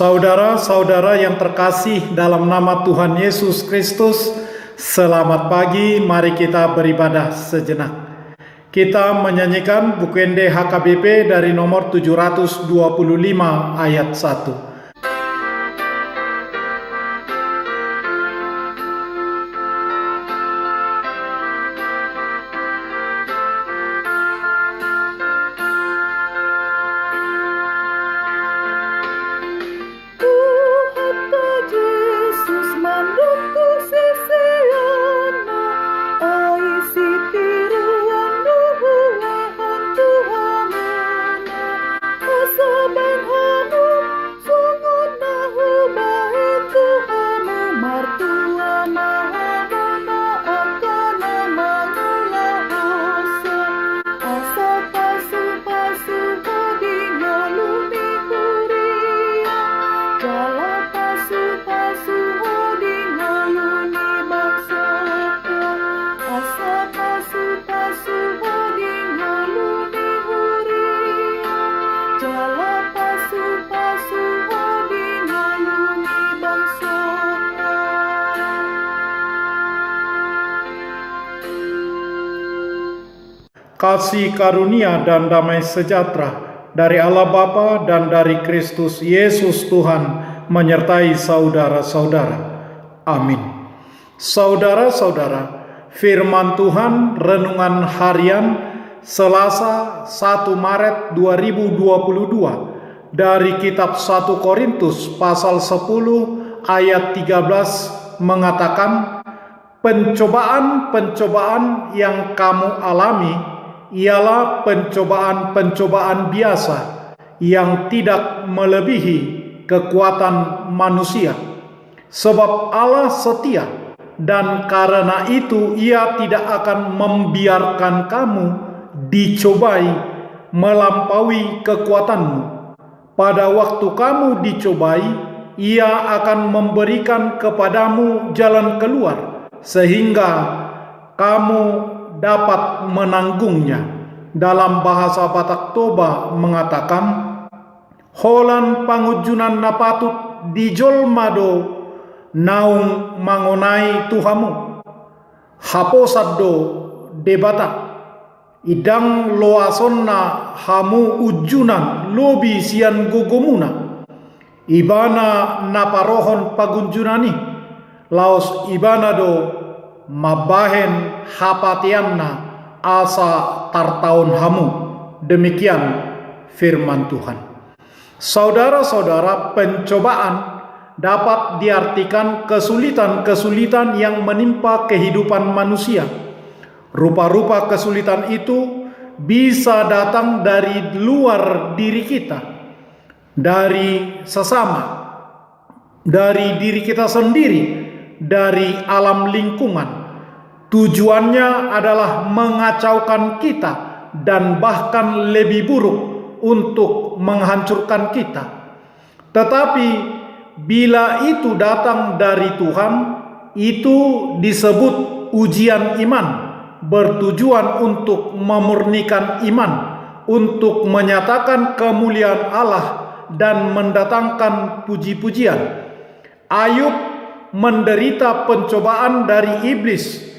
Saudara-saudara yang terkasih dalam nama Tuhan Yesus Kristus, selamat pagi, mari kita beribadah sejenak. Kita menyanyikan Bukende HKBP dari nomor 725 ayat 1. Kasih karunia dan damai sejahtera dari Allah Bapa dan dari Kristus Yesus Tuhan menyertai saudara-saudara. Amin. Saudara-saudara, firman Tuhan renungan harian Selasa 1 Maret 2022 dari kitab 1 Korintus pasal 10 ayat 13 mengatakan, pencobaan-pencobaan yang kamu alami ialah pencobaan-pencobaan biasa yang tidak melebihi kekuatan manusia. Sebab Allah setia, dan karena itu Ia tidak akan membiarkan kamu dicobai melampaui kekuatanmu. Pada waktu kamu dicobai, Ia akan memberikan kepadamu jalan keluar, sehingga kamu dapat menanggungnya. Dalam bahasa Batak Toba mengatakan, holan pangujunan napatut dijolmado naung mangonai tuhamu haposaddo debata idang loasonna hamu ujunan lobi sian gogomuna ibana naparohon pagunjunani laos ibanado mabahen hapatianna asa tartaun hamu. Demikian firman Tuhan. Saudara-saudara, pencobaan dapat diartikan kesulitan-kesulitan yang menimpa kehidupan manusia. Rupa-rupa kesulitan itu bisa datang dari luar diri kita, dari sesama, dari diri kita sendiri, dari alam lingkungan. Tujuannya adalah mengacaukan kita dan bahkan lebih buruk, untuk menghancurkan kita. Tetapi bila itu datang dari Tuhan, itu disebut ujian iman, bertujuan untuk memurnikan iman, untuk menyatakan kemuliaan Allah dan mendatangkan puji-pujian. Ayub menderita pencobaan dari iblis.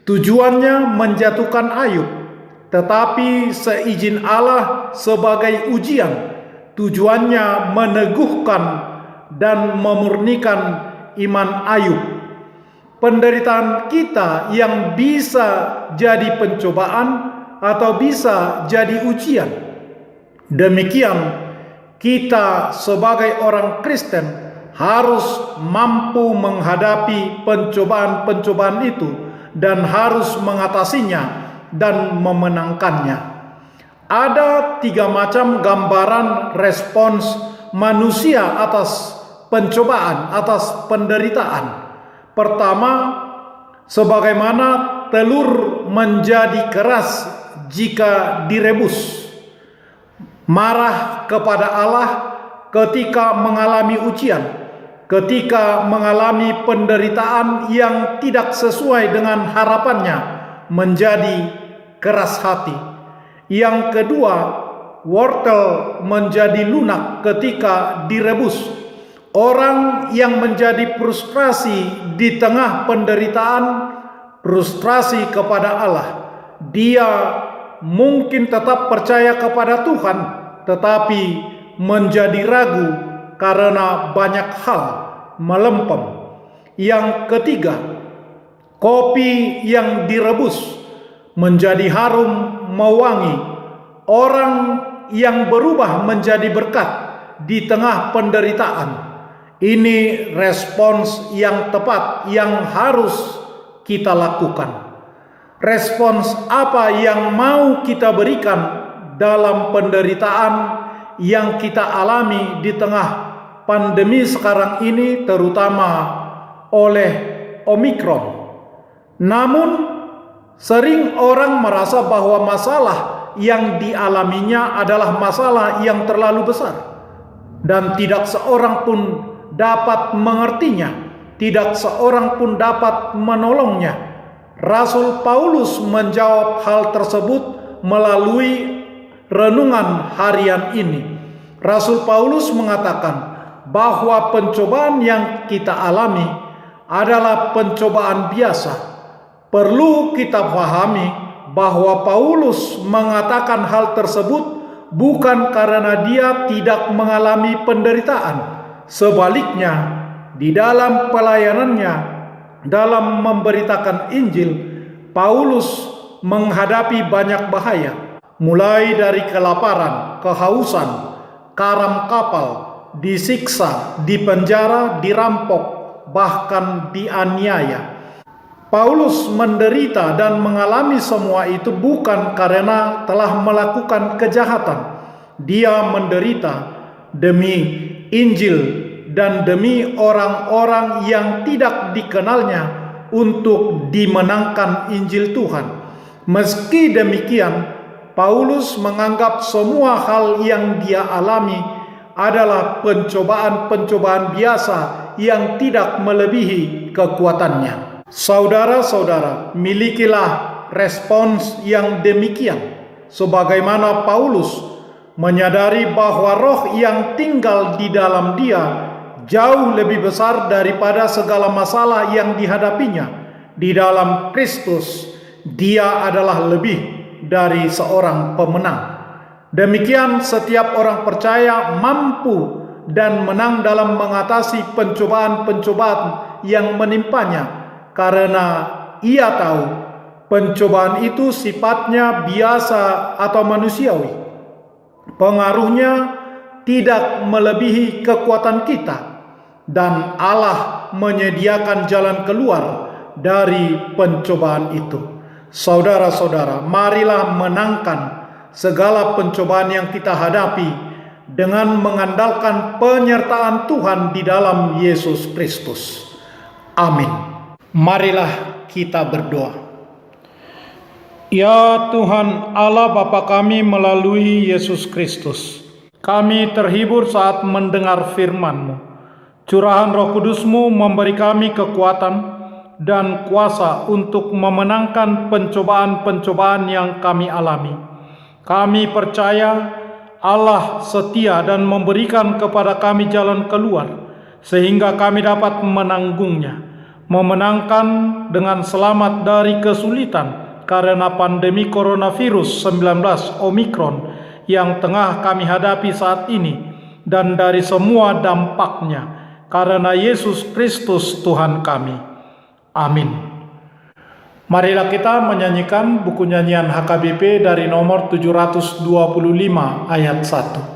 Tujuannya menjatuhkan Ayub, tetapi seizin Allah sebagai ujian, tujuannya meneguhkan dan memurnikan iman Ayub. Penderitaan kita yang bisa jadi pencobaan atau bisa jadi ujian. Demikian kita sebagai orang Kristen harus mampu menghadapi pencobaan-pencobaan itu dan harus mengatasinya dan memenangkannya. Ada 3 macam gambaran respons manusia atas pencobaan, atas penderitaan. Pertama, sebagaimana telur menjadi keras jika direbus. Marah kepada Allah ketika mengalami ujian, ketika mengalami penderitaan yang tidak sesuai dengan harapannya, menjadi keras hati. Yang kedua, wortel menjadi lunak ketika direbus. Orang yang menjadi frustrasi di tengah penderitaan, frustrasi kepada Allah, dia mungkin tetap percaya kepada Tuhan, tetapi menjadi ragu karena banyak hal melempem. Yang ketiga, kopi yang direbus menjadi harum mewangi. Orang yang berubah menjadi berkat di tengah penderitaan. Ini respons yang tepat yang harus kita lakukan. Respons apa yang mau kita berikan dalam penderitaan yang kita alami di tengah pandemi sekarang ini, terutama oleh Omikron. Namun sering orang merasa bahwa masalah yang dialaminya adalah masalah yang terlalu besar dan tidak seorang pun dapat mengertinya, tidak seorang pun dapat menolongnya. Rasul Paulus menjawab hal tersebut melalui renungan harian ini. Rasul Paulus mengatakan bahwa pencobaan yang kita alami adalah pencobaan biasa. Perlu kita pahami bahwa Paulus mengatakan hal tersebut bukan karena dia tidak mengalami penderitaan. Sebaliknya, di dalam pelayanannya dalam memberitakan Injil, Paulus menghadapi banyak bahaya, mulai dari kelaparan, kehausan, karam kapal, disiksa, dipenjara, dirampok, bahkan dianiaya. Paulus menderita dan mengalami semua itu bukan karena telah melakukan kejahatan. Dia menderita demi Injil dan demi orang-orang yang tidak dikenalnya untuk dimenangkan Injil Tuhan. Meski demikian, Paulus menganggap semua hal yang dia alami adalah pencobaan-pencobaan biasa yang tidak melebihi kekuatannya. Saudara-saudara, milikilah respons yang demikian, sebagaimana Paulus menyadari bahwa roh yang tinggal di dalam dia jauh lebih besar daripada segala masalah yang dihadapinya. Di dalam Kristus, dia adalah lebih dari seorang pemenang. Demikian setiap orang percaya mampu dan menang dalam mengatasi pencobaan-pencobaan yang menimpanya, karena ia tahu pencobaan itu sifatnya biasa atau manusiawi. Pengaruhnya tidak melebihi kekuatan kita, dan Allah menyediakan jalan keluar dari pencobaan itu. Saudara-saudara, marilah menangkan segala pencobaan yang kita hadapi dengan mengandalkan penyertaan Tuhan di dalam Yesus Kristus. Amin. Marilah kita berdoa. Ya Tuhan Allah Bapa kami, melalui Yesus Kristus, kami terhibur saat mendengar firman-Mu. Curahan Roh Kudus-Mu memberi kami kekuatan dan kuasa untuk memenangkan pencobaan-pencobaan yang kami alami. Kami percaya Allah setia dan memberikan kepada kami jalan keluar, sehingga kami dapat menanggungnya, memenangkan dengan selamat dari kesulitan karena pandemi coronavirus 19 Omikron yang tengah kami hadapi saat ini, dan dari semua dampaknya, karena Yesus Kristus Tuhan kami. Amin. Marilah kita menyanyikan buku nyanyian HKBP dari nomor 725 ayat 1.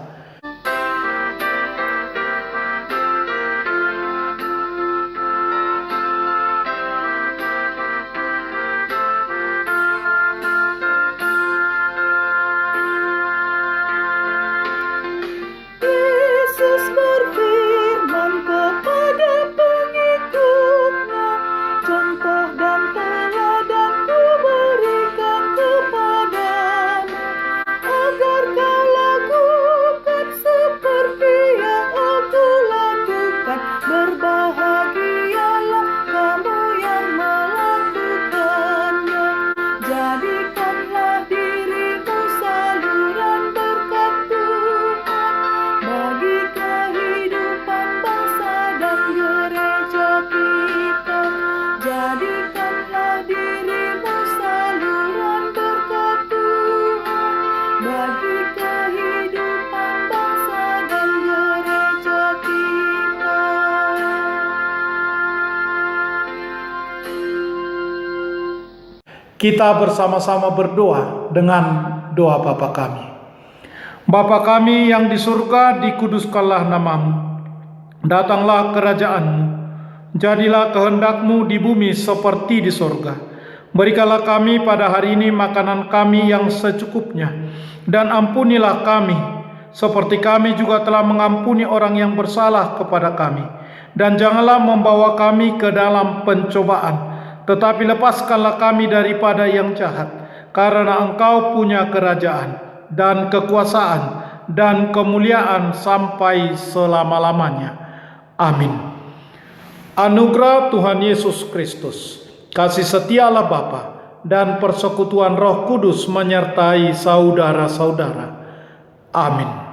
Agar kau lakukan Kita bersama-sama berdoa dengan doa Bapa kami. Bapa kami yang di surga, dikuduskanlah namamu. Datanglah kerajaan-Mu. Jadilah kehendak-Mu di bumi seperti di surga. Berikanlah kami pada hari ini makanan kami yang secukupnya. Dan ampunilah kami, seperti kami juga telah mengampuni orang yang bersalah kepada kami. Dan janganlah membawa kami ke dalam pencobaan, tetapi lepaskanlah kami daripada yang jahat. Karena Engkau punya kerajaan dan kekuasaan dan kemuliaan sampai selama-lamanya. Amin. Anugerah Tuhan Yesus Kristus, kasih setia Allah Bapa, dan persekutuan Roh Kudus menyertai saudara-saudara. Amin.